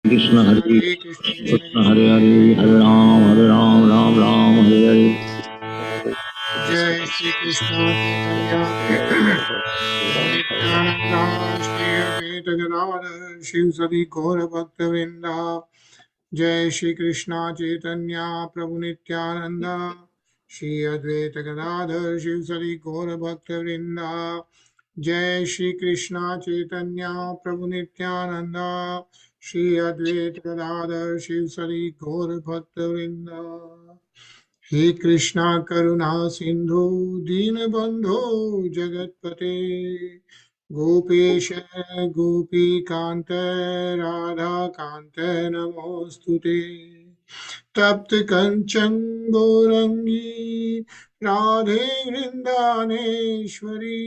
Krishna Hare Krishna Hare Hare Hare Ram Ram Ram Hare Hare. Jai Shri Krishna Chaitanya Nityananda Shri Advaita Gadadhar Shivsadi Gaura Bhakta Vrinda. Jai Shri Krishna Chaitanya Prabhu Nityananda Shri Advaita Gadadhar Shivsadi Gaura Bhakta Vrinda. Jai Shri Krishna Chaitanya Prabhu Nityananda Shri Advaita Gadadhar Shivsadi Gaura Bhakta Vrinda. हे कृष्णा करुणा सिंधु दीनबंधो जगतपते गोपेश गोपीकांत राधा कांत नमोस्तुते तप्त कंचन गौरंगी राधे वृंदानेश्वरी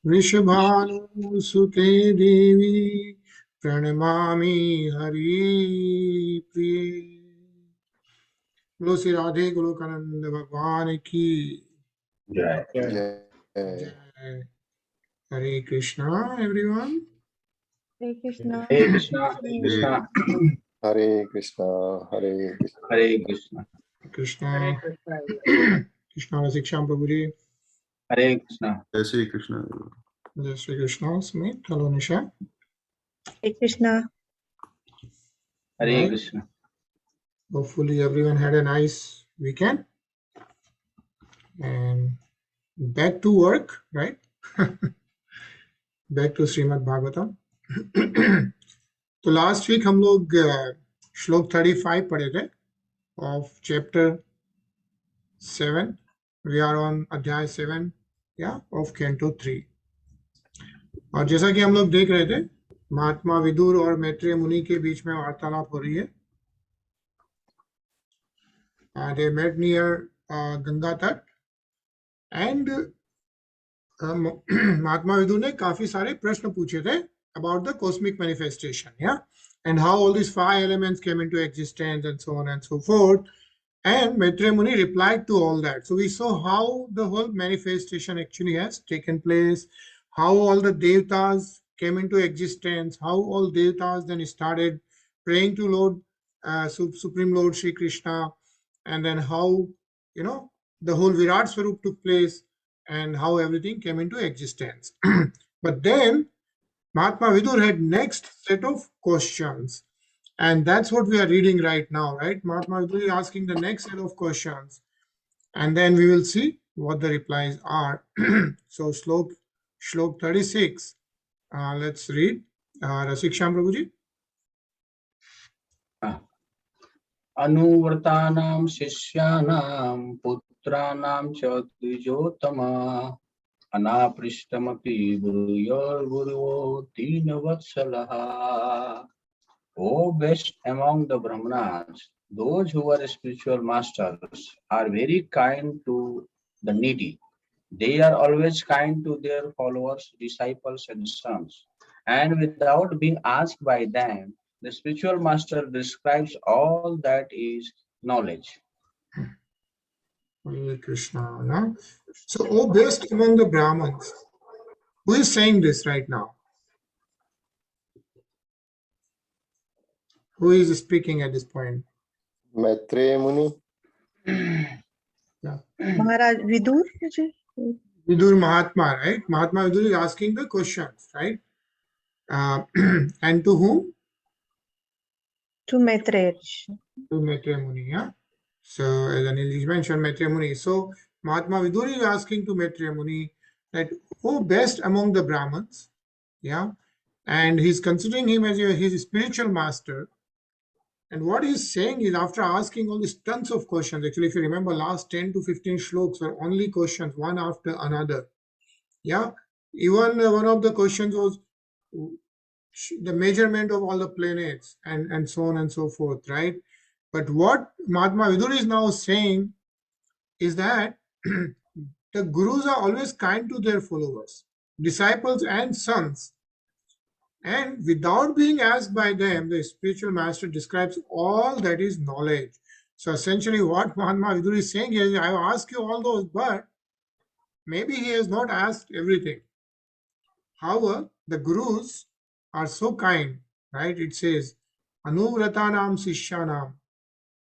वृषभानुसुते देवी प्रणमामि हरिप्रिये। बोलो श्री राधे गोलोकानंद भगवान की जय जय। हरे Krishna everyone. हरे कृष्णा हरे कृष्णा कृष्णा हरे कृष्णा हरे कृष्णा हरे कृष्णा कृष्णा कृष्णा शिक्षा प्रभु जी। हरे कृष्णा जय श्री कृष्ण। जय श्री कृष्णा समेत। Hello Nisha. Hare Krishna Hare Krishna. Hopefully everyone had a nice weekend and back to work, right? back to Srimad Bhagavatam. तो लास्ट वीक हम लोग श्लोक 35 पढ़े थे of chapter 7. We are on अध्याय 7 of Canto 3. और जैसा कि हम लोग देख रहे थे महात्मा विदुर और मैत्रेय मुनि के बीच में वार्तालाप हो रही है। They met near गंगा तट एंड महात्मा विदुर ने काफी सारे प्रश्न पूछे थे about the cosmic manifestation, and how all these 5 elements came into existence and so on and so forth. And Maitreya Muni replied to all that. So we saw how the whole manifestation actually has taken place, how all the devatas came into existence, how all devatas then started praying to Lord, Supreme Lord Shri Krishna, and then how, the whole Virat Swarup took place and how everything came into existence. But then Mahatma Vidur had next set of questions. And that's what we are reading right now, right? Mahatma Vidur is asking the next set of questions. And then we will see what the replies are. So, Shlok 36. Let's read. Rasiksham Prabhuji. अनुवर्तानां शिष्याणां पुत्राणां च द्विजोत्तमा अनापृष्टमपि गुरुयोर्गुरुवो दीनवत्सलः. O best among the Brahmanas, those who are spiritual masters are very kind to the needy. They are always kind to their followers, disciples, and sons. And without being asked by them, the spiritual master describes all that is knowledge. Hare Krishna. Yeah? So, oh, best among the Brahmins. Who is saying this right now? Who is speaking at this point? Maitreya मुनि। Yeah. Maharaj Vidur ji. Vidur Mahatma, right? Mahatma Vidur is asking the questions, right? And to whom? To Maitreya. To Maitreya Muni, yeah. So as Anil mentioned, Maitreya Muni. So Mahatma Vidur is asking to Maitreya Muni that who best among the Brahmins, yeah, and he's considering him as his spiritual master. And what he's saying is, after asking all these tons of questions, actually, if you remember, last 10 to 15 shloks were only questions, one after another. Yeah, even one of the questions was the measurement of all the planets and so on and so forth, right? But what Mahatma Vidur is now saying is that the gurus are always kind to their followers, disciples and sons. And without being asked by them, the spiritual master describes all that is knowledge. So essentially what Mahatma Vidur is saying is, I have asked you all those, but maybe he has not asked everything. However, the gurus are so kind, right? It says, Anuvratanam Sishyanam,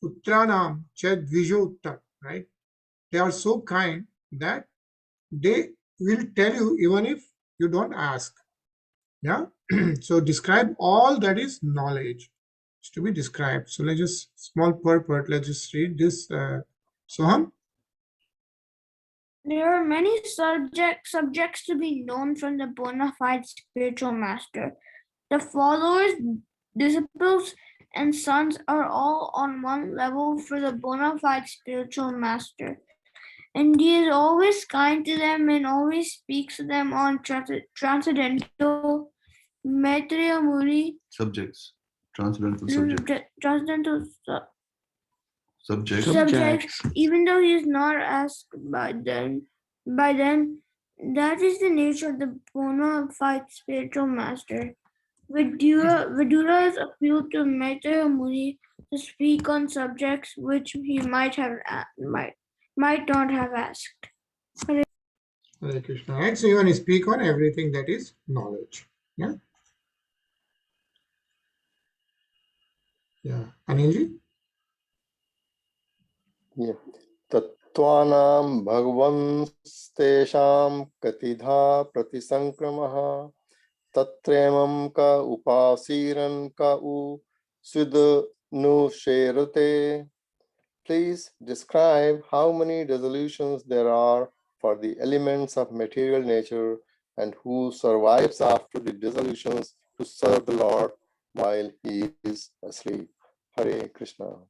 Putranam Chadvijottam, right? They are so kind that they will tell you even if you don't ask. Yeah. So describe all that is knowledge. It's to be described. So let's just small purport. Let's just read this. Soham. There are many subjects to be known from the bona fide spiritual master. The followers, disciples, and sons are all on one level for the bona fide spiritual master. And he is always kind to them and always speaks to them on transcendental Maitreya Muni, Subjects. Transcendental subjects. transcendental Subjects. subjects, even though he is not asked by them. That is the nature of the bona fide spiritual master. Vidura is appealed to Maitreya Muni to speak on subjects which he might not have asked. Hare Krishna. Right? So you want to speak on everything that is knowledge. Yeah. Yeah. Anilji? Yeah. Tattvanam bhagavanshtesham katidha pratisankramah tatremam ka upasiran ka u sudnu sherute. Please describe how many dissolutions there are for the elements of material nature and who survives after the dissolutions to serve the Lord while he is asleep. Hare Krishna.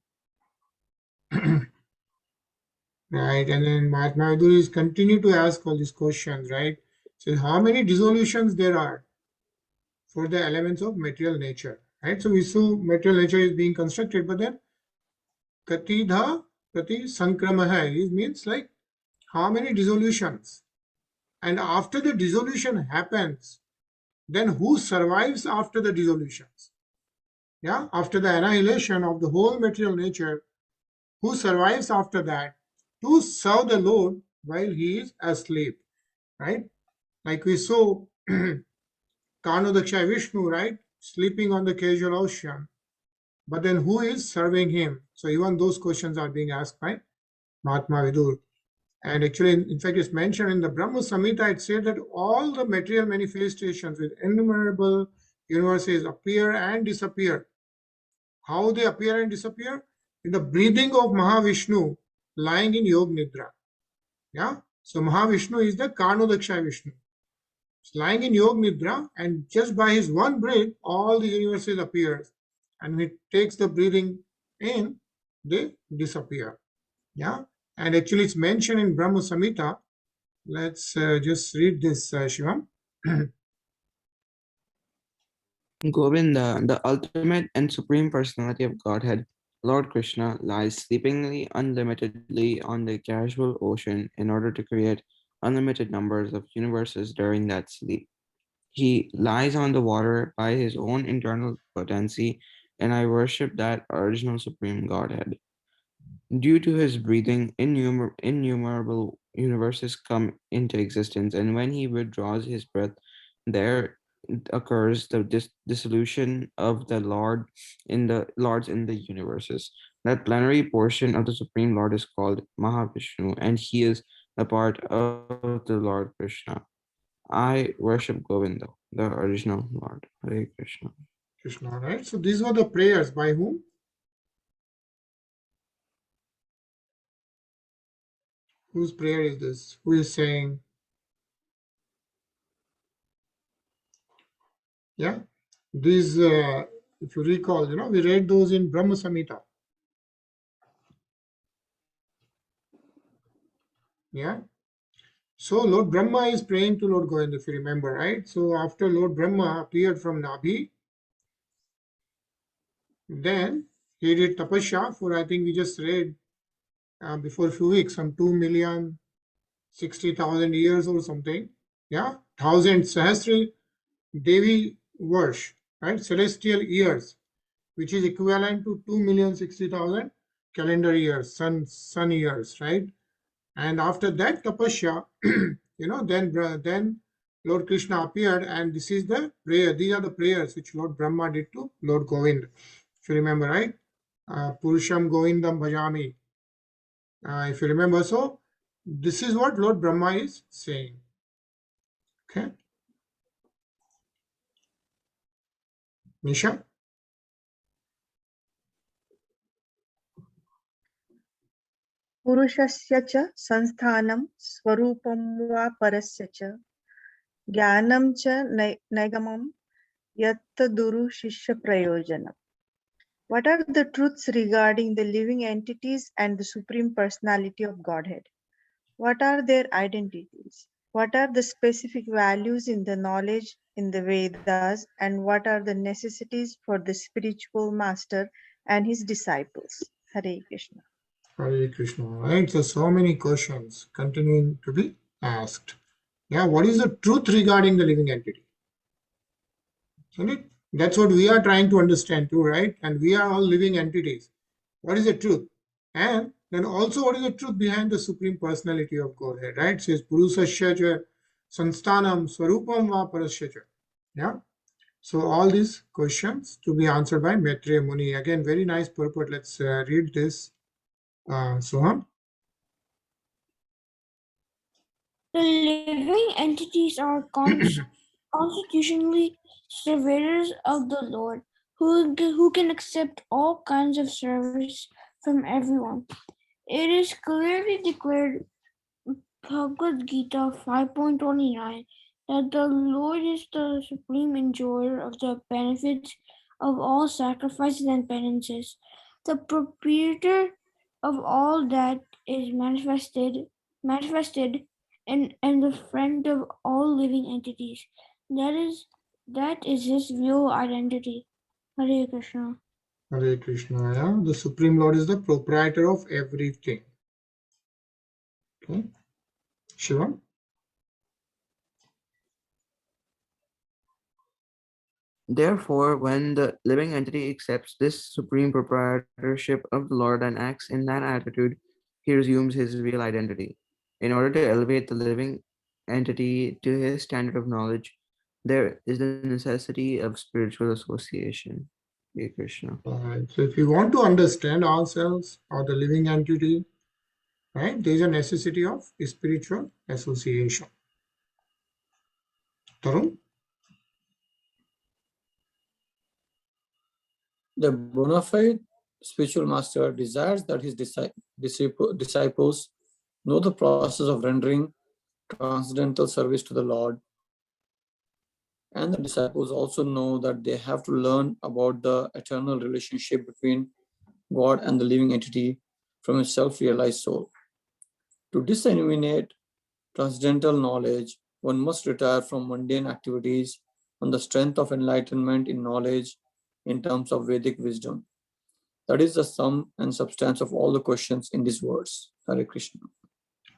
Right. And then Mahatma Vidura is continue to ask all these questions, right? So how many dissolutions there are for the elements of material nature, right? So we saw material nature is being constructed, but then Katidha Prati Sankramaha means like how many dissolutions? And after the dissolution happens, then who survives after the dissolutions? Yeah, after the annihilation of the whole material nature, who survives after that to serve the Lord while he is asleep, right? Like we saw Karnodaksha Vishnu, right? Sleeping on the casual ocean. But then who is serving him? So even those questions are being asked by Mahatma Vidur. And actually, in fact, it's mentioned in the Brahma Samhita, it said that all the material manifestations with innumerable universes appear and disappear. How they appear and disappear? In the breathing of Mahavishnu lying in Yog Nidra. Yeah. So Mahavishnu is the Karnodaksha Vishnu. It's lying in Yog Nidra, and just by his one breath, all the universes appears. And when it takes the breathing in, they disappear. Yeah. And actually, it's mentioned in Brahma Samhita. Let's just read this, Shivam. Govinda, the ultimate and supreme personality of Godhead, Lord Krishna, lies sleepingly unlimitedly on the casual ocean in order to create unlimited numbers of universes during that sleep. He lies on the water by his own internal potency, and I worship that original supreme Godhead. Due to his breathing, innumerable universes come into existence, and when he withdraws his breath, there occurs the dissolution of the Lords in the universes. That plenary portion of the Supreme Lord is called Mahavishnu, and he is a part of the Lord Krishna. I worship Govinda, the original Lord. Hare Krishna. Krishna, right? So these were the prayers by whom? Whose prayer is this? Who is saying? Yeah. These, if you recall, we read those in Brahma Samhita. Yeah. So Lord Brahma is praying to Lord Govinda, if you remember, right? So after Lord Brahma appeared from Nabhi, then he did tapasya for, I think we just read before a few weeks, some 2,060,000 years or something. Yeah. 1,000 Sahasri Devi Varsh, right? Celestial years, which is equivalent to 2,060,000 calendar years, sun years, right? And after that tapasya, then Lord Krishna appeared, and this is the prayer. These are the prayers which Lord Brahma did to Lord Govinda. if you remember, right? Purusham Govindam Bhajami. If you remember, so this is what Lord Brahma is saying. Okay. Nisha? पुरुषस्य च संस्थानं स्वरूपं वा परस्य च ज्ञानं च नैगमं यत् दुरु शिष्य प्रयोजनम्. What are the truths regarding the living entities and the Supreme Personality of Godhead? What are their identities? What are the specific values in the knowledge in the Vedas, and what are the necessities for the spiritual master and his disciples? Hare Krishna. Hare Krishna. Right. So many questions continuing to be asked. Yeah. What is the truth regarding the living entity? Isn't it? That's what we are trying to understand too, right? And we are all living entities. What is the truth? And then also, what is the truth behind the Supreme Personality of Godhead, right? It says Purusasya cha Sansthanam Swarupam va Parasya cha. Yeah. So all these questions to be answered by Maitreya Muni. Again, very nice purport. Let's read this. Soham. The living entities are constitutionally servitors of the Lord, who can accept all kinds of service from everyone. It is clearly declared Bhagavad Gita 5.29 that the Lord is the supreme enjoyer of the benefits of all sacrifices and penances, the proprietor of all that is manifested, and the friend of all living entities. That is his real identity. Hare Krishna. Hare Krishna. Yeah. The Supreme Lord is the proprietor of everything. Okay. Shiva. Therefore, when the living entity accepts this supreme proprietorship of the Lord and acts in that attitude, he resumes his real identity. In order to elevate the living entity to his standard of knowledge, there is the necessity of spiritual association. Hare Krishna. So if we want to understand ourselves or the living entity, right, there is a necessity of spiritual association. Tarun? The bona fide spiritual master desires that his disciples know the process of rendering transcendental service to the Lord. And the disciples also know that they have to learn about the eternal relationship between God and the living entity from a self-realized soul. To disseminate transcendental knowledge, one must retire from mundane activities on the strength of enlightenment in knowledge in terms of Vedic wisdom. That is the sum and substance of all the questions in this verse. Hare Krishna.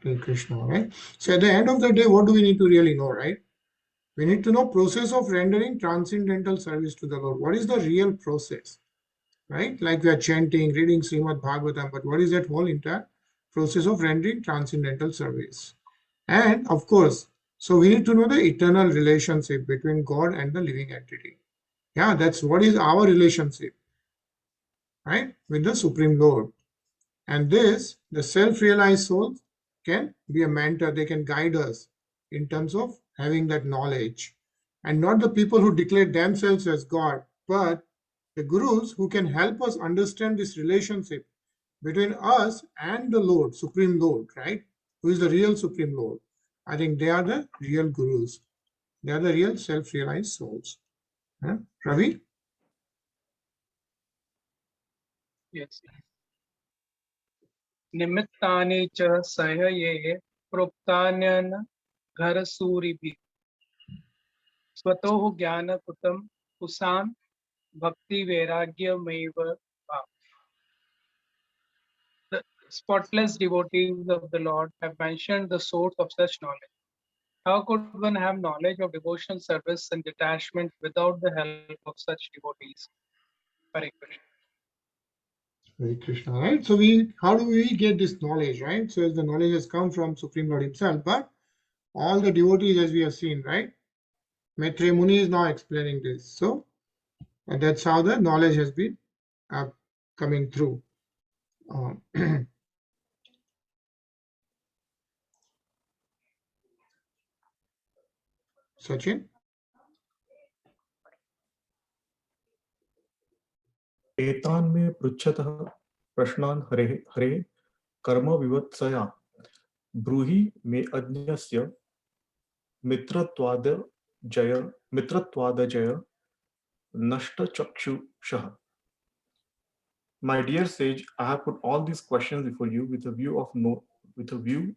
Hare Krishna, right? So at the end of the day, what do we need to really know, right? We need to know process of rendering transcendental service to the Lord. What is the real process, right? Like we are chanting, reading Srimad Bhagavatam, but what is that whole entire process of rendering transcendental service? And of course, so we need to know the eternal relationship between God and the living entity. Yeah, that's what is our relationship, right, with the Supreme Lord. And this, the self-realized souls can be a mentor. They can guide us in terms of having that knowledge. And not the people who declare themselves as God, but the gurus who can help us understand this relationship between us and the Lord, Supreme Lord, right? Who is the real Supreme Lord. I think they are the real gurus. They are the real self-realized souls. Huh? Ravi? Yes. निमित्तानि च सह्ये प्रोक्तान्यन घरसूरिभिः स्वतः ज्ञानकृतं कुसां भक्ति वैराग्यमेव भाव. The spotless devotees of the Lord have mentioned the source of such knowledge. How could one have knowledge of devotional service and detachment without the help of such devotees? Hare Krishna. Hare Krishna, right? So how do we get this knowledge, right? So as the knowledge has come from Supreme Lord himself, but all the devotees, as we have seen, right? Maitreya Muni is now explaining this. So that's how the knowledge has been coming through. Sachin? एतान् मे पृच्छतः प्रश्नान् हरे हरे कर्म विवत्सया ब्रूहि मे अज्ञस्य मित्रत्वादजय नष्टचक्षुषः. My dear sage, I have put all these questions before you with a view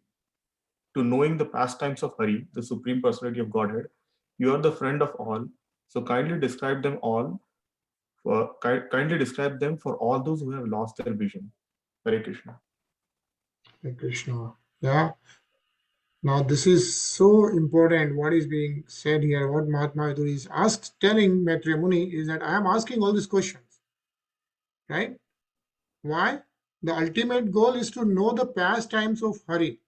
to knowing the pastimes of Hari, the Supreme Personality of Godhead. You are the friend of all, so kindly describe them all. Kindly describe them for all those who have lost their vision. Hare Krishna. Hare Krishna. Yeah. Now this is so important. What is being said here? What Mahatma Vidura is telling Maitreya Muni is that I am asking all these questions, right? Why? The ultimate goal is to know the pastimes of Hari.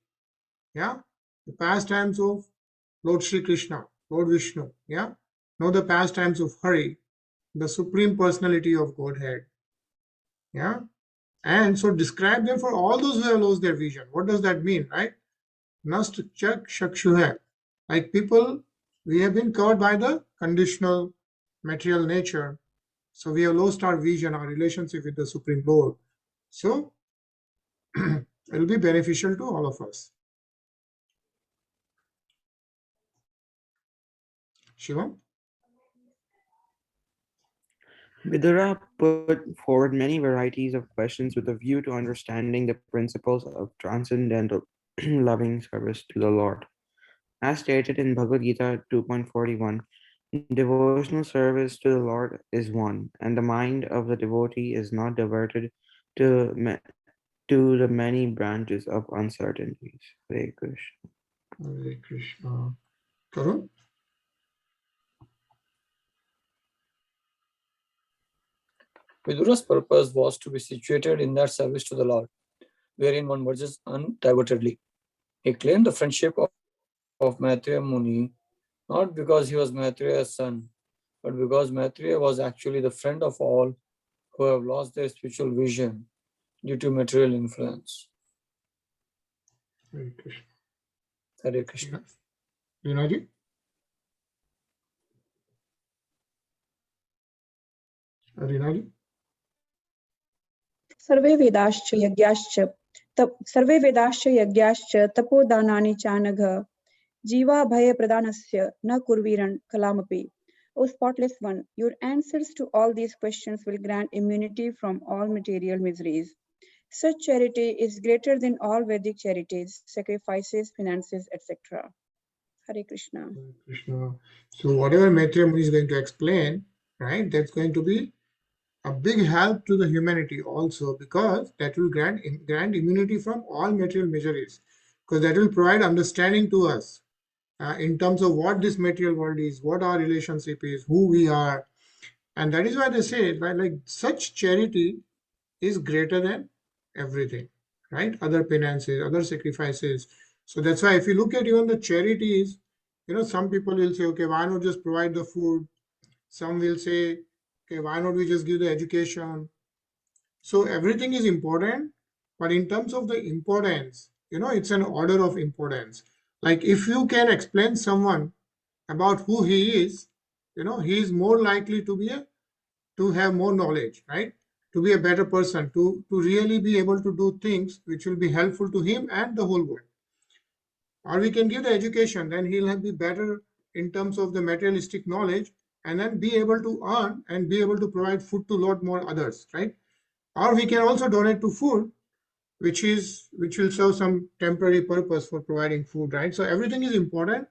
Yeah, the pastimes of Lord Sri Krishna, Lord Vishnu. Yeah, know the pastimes of Hari, the Supreme Personality of Godhead. Yeah, and so describe them for all those who have lost their vision. What does that mean, right? Nast chak shakshuha. Like people, we have been covered by the conditional material nature. So we have lost our vision, our relationship with the Supreme Lord. So it will be beneficial to all of us. Shivam? Vidura put forward many varieties of questions with a view to understanding the principles of transcendental loving service to the Lord. As stated in Bhagavad Gita 2.41, devotional service to the Lord is one, and the mind of the devotee is not diverted to the many branches of uncertainties. Hare Krishna. Hare Krishna. Karun? Vidura's purpose was to be situated in that service to the Lord, wherein one merges undivertedly. He claimed the friendship of Maitreya Muni, not because he was Maitreya's son, but because Maitreya was actually the friend of all who have lost their spiritual vision due to material influence. Hare Krishna. Hare Krishna. Rinaji? Rinaji? सर्वे वेदाश्च यज्ञाश्च तपोदानानि चानघ जीवा भय प्रदानस्य न कुर्वीरन् कलामपि. O spotless one, your answers to all these questions will grant immunity from all material miseries. Such charity is greater than all Vedic charities, sacrifices, finances, etc. Hare Krishna. Hare Krishna. So whatever Maitreya Muni is going to explain, right, that's going to be a big help to the humanity also, because that will grant immunity from all material miseries, because that will provide understanding to us in terms of what this material world is, what our relationship is, who we are. And that is why they say, right, like such charity is greater than everything, right? Other penances, other sacrifices. So that's why if you look at even the charities, some people will say, okay, why not just provide the food? Some will say, okay, why not we just give the education? So everything is important, but in terms of the importance, it's an order of importance. Like if you can explain someone about who he is, he is more likely to have more knowledge, right? To be a better person, to really be able to do things which will be helpful to him and the whole world. Or we can give the education, then he'll be better in terms of the materialistic knowledge, and then be able to earn and be able to provide food to a lot more others, right? Or we can also donate to food, which will serve some temporary purpose for providing food, right? So everything is important,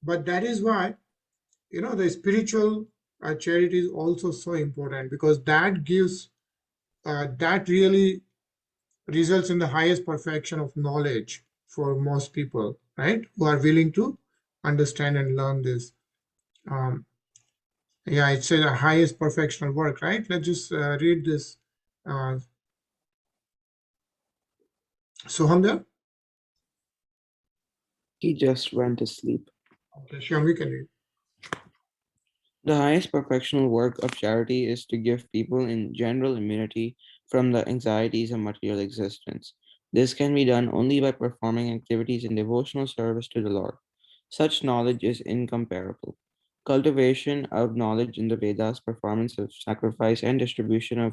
but that is why the spiritual charity is also so important, because that gives that really results in the highest perfection of knowledge for most people, right, who are willing to understand and learn this. Yeah, it's a highest perfectional work, right? Let's just read this. Soham there? He just went to sleep. Okay, sure, we can read. The highest perfectional work of charity is to give people in general immunity from the anxieties of material existence. This can be done only by performing activities in devotional service to the Lord. Such knowledge is incomparable. Cultivation of knowledge in the Vedas, performance of sacrifice, and distribution of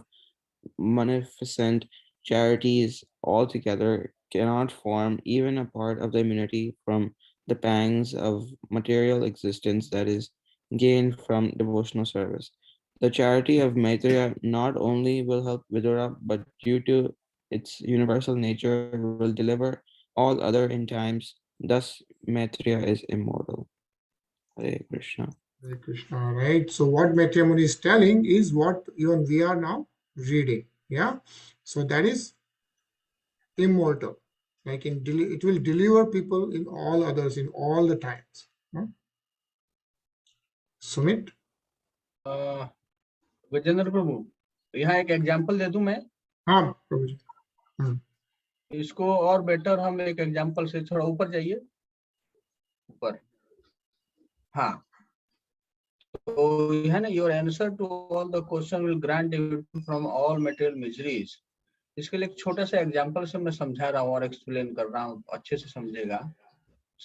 munificent charities altogether cannot form even a part of the immunity from the pangs of material existence that is gained from devotional service. The charity of Maitreya not only will help Vidura, but due to its universal nature will deliver all other in times. Thus, Maitreya is immortal. Hare Krishna. Hare Krishna, right? So what Maitreya Muni is telling is what even we are now reading. Yeah. So that is immortal. Like it will deliver people in all others in all the times. Sumit? Vijendra प्रभु, यहाँ एक example दे दूं मैं? हाँ प्रभु जी। इसको और better हम एक example से थोड़ा ऊपर जाइए, ऊपर। हाँ, तो है ना, your answer to all the question will grant you from all material miseries. इसके लिए एक छोटा सा एग्जांपल से मैं समझा रहा हूँ और एक्सप्लेन कर रहा हूँ, अच्छे से समझेगा।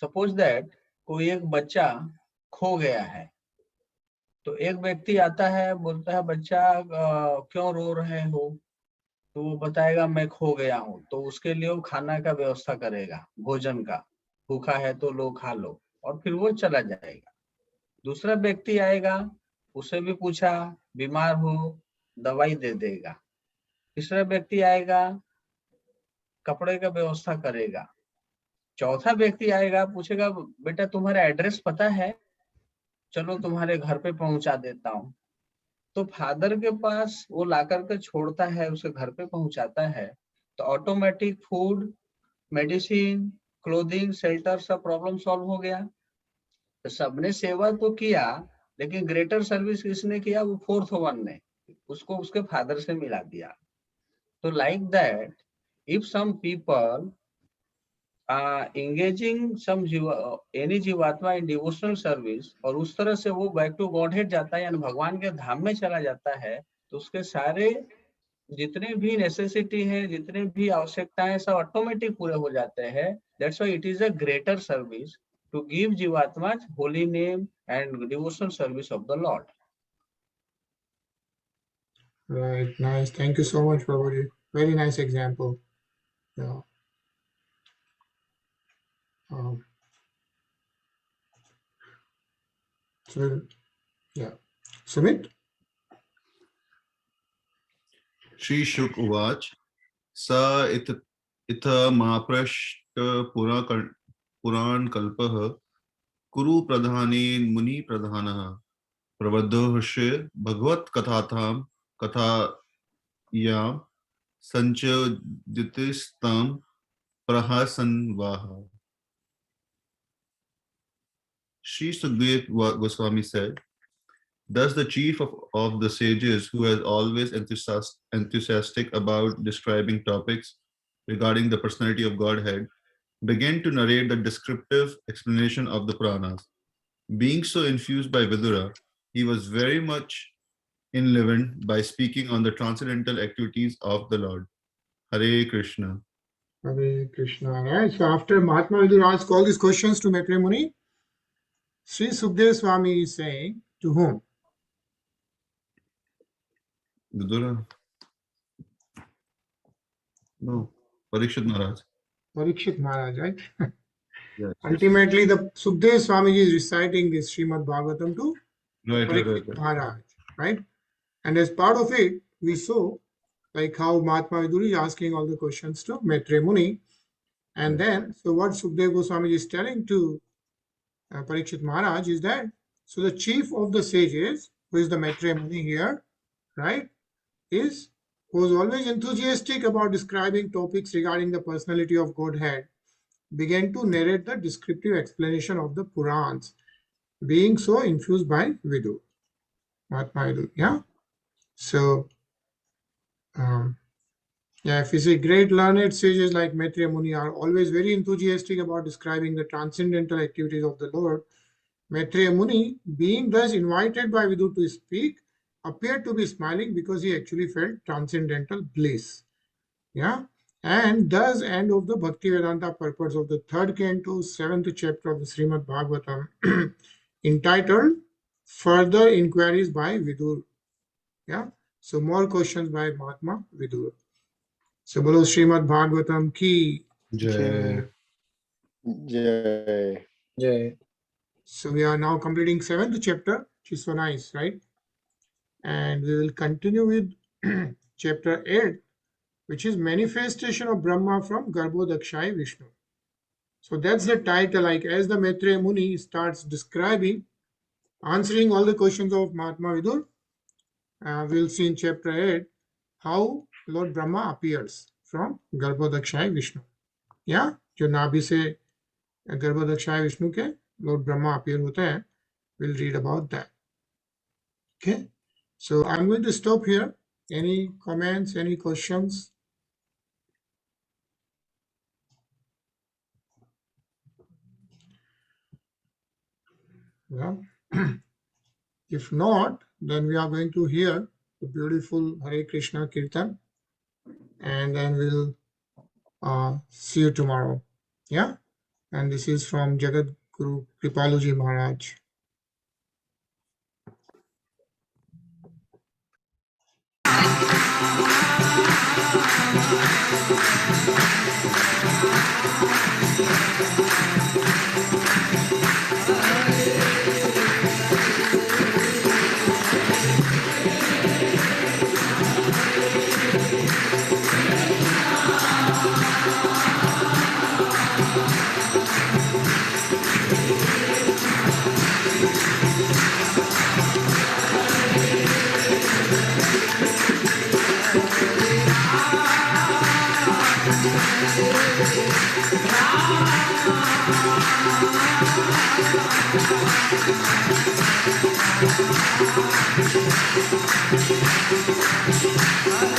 सपोज दैट कोई एक बच्चा खो गया है, तो एक व्यक्ति आता है, बोलता है बच्चा क्यों रो रहे हो, तो वो बताएगा मैं खो गया हूँ। तो उसके लिए वो खाना का व्यवस्था करेगा, भोजन का, भूखा है तो लो खा लो, और फिर वो चला जाएगा। दूसरा व्यक्ति आएगा, उसे भी पूछा बीमार हो, दवाई दे देगा। तीसरा व्यक्ति आएगा, कपड़े का व्यवस्था करेगा। चौथा व्यक्ति आएगा, पूछेगा बेटा तुम्हारा एड्रेस पता है, चलो तुम्हारे घर पे पहुंचा देता हूँ। तो फादर के पास वो लाकर के छोड़ता है, उसे घर पे पहुंचाता है, तो automatic food, medicine, clothing, shelter, सब प्रॉब्लम सॉल्व हो गया। तो सबने सेवा तो किया, लेकिन ग्रेटर सर्विस किसने किया? वो फोर्थ वन ने, उसको उसके फादर से मिला दिया। तो like that if some people engaging some any जीवात्मा इन डिवोशनल सर्विस, और उस तरह से वो बैक टू गॉड हेड जाता है, यानी भगवान के धाम में चला जाता है, तो उसके सारे जितने भी नेसेसिटी है, जितने भी आवश्यकताएं, सब ऑटोमेटिक पूरे हो जाते हैं। That's why it is a greater service to give जीवात्मा holy name and devotional service of the Lord. Right, nice. Thank you so much, Prabhuji. Very nice example. Yeah. So, yeah. Sumit? Shri Shuk Uvach, Sa ith Mahaprashta Puran Kalpah Kuru Pradhani Muni Pradhanaha Pravadhoshya Bhagvat Kathatham Kathayam Sanchaditistam Prahasanvaha. Sri Sukdev Goswami said, thus the chief of the sages, who is always enthusiastic about describing topics regarding the personality of Godhead, began to narrate the descriptive explanation of the Puranas. Being so infused by Vidura, he was very much enlivened by speaking on the transcendental activities of the Lord. Hare Krishna. Hare Krishna. Right. So after Mahatma Vidura asked all these questions to Maitreya Muni, Sri Sukdev Swami is saying to whom? Vidura? No, Parikshit Maharaj. Parikshit Maharaj, right? Yes. Ultimately, the Sukdev Swami is reciting this Srimad Bhagavatam to Parikshit Maharaj, right? And as part of it, we saw like how Mahatma Vidura is asking all the questions to Maitreya Muni. And then, so what Sukdev Goswami is telling to Parikshit Maharaj is that, so the chief of the sages, who is the Maitreya Muni here, right, was always enthusiastic about describing topics regarding the personality of Godhead, began to narrate the descriptive explanation of the Purans, being so infused by Vidu, Mahatma Vidu, yeah? So, yeah, if you see great learned sages like Maitreya Muni are always very enthusiastic about describing the transcendental activities of the Lord, Maitreya Muni, being thus invited by Vidur to speak, appeared to be smiling because he actually felt transcendental bliss. Yeah. And thus end of the Bhaktivedanta purpose of the third canto, 7th chapter of the Srimad Bhagavatam, entitled Further Inquiries by Vidur. Yeah. So more questions by Mahatma Vidur. So Bolo Srimad Bhagavatam ki Jai. Jai. Jai. So we are now completing 7th chapter, which is so nice, right? And we will continue with chapter 8, which is manifestation of Brahma from Garbhodakshaya Vishnu. So that's the title, like as the Maitreya Muni starts describing, answering all the questions of Mahatma Vidur, we'll see in chapter 8 how Lord Brahma appears from Garbhodakshaya Vishnu. Yeah, जो नाभि से गर्भोदक्षाय विष्णु के Lord Brahma appear होते हैं, we'll read about that. Okay, so I'm going to stop here. Any comments, any questions? Well, if not, then we are going to hear the beautiful Hare Krishna Kirtan, and then we'll see you tomorrow. Yeah, and this is from Jagat Guru Kripaluji Maharaj. Hare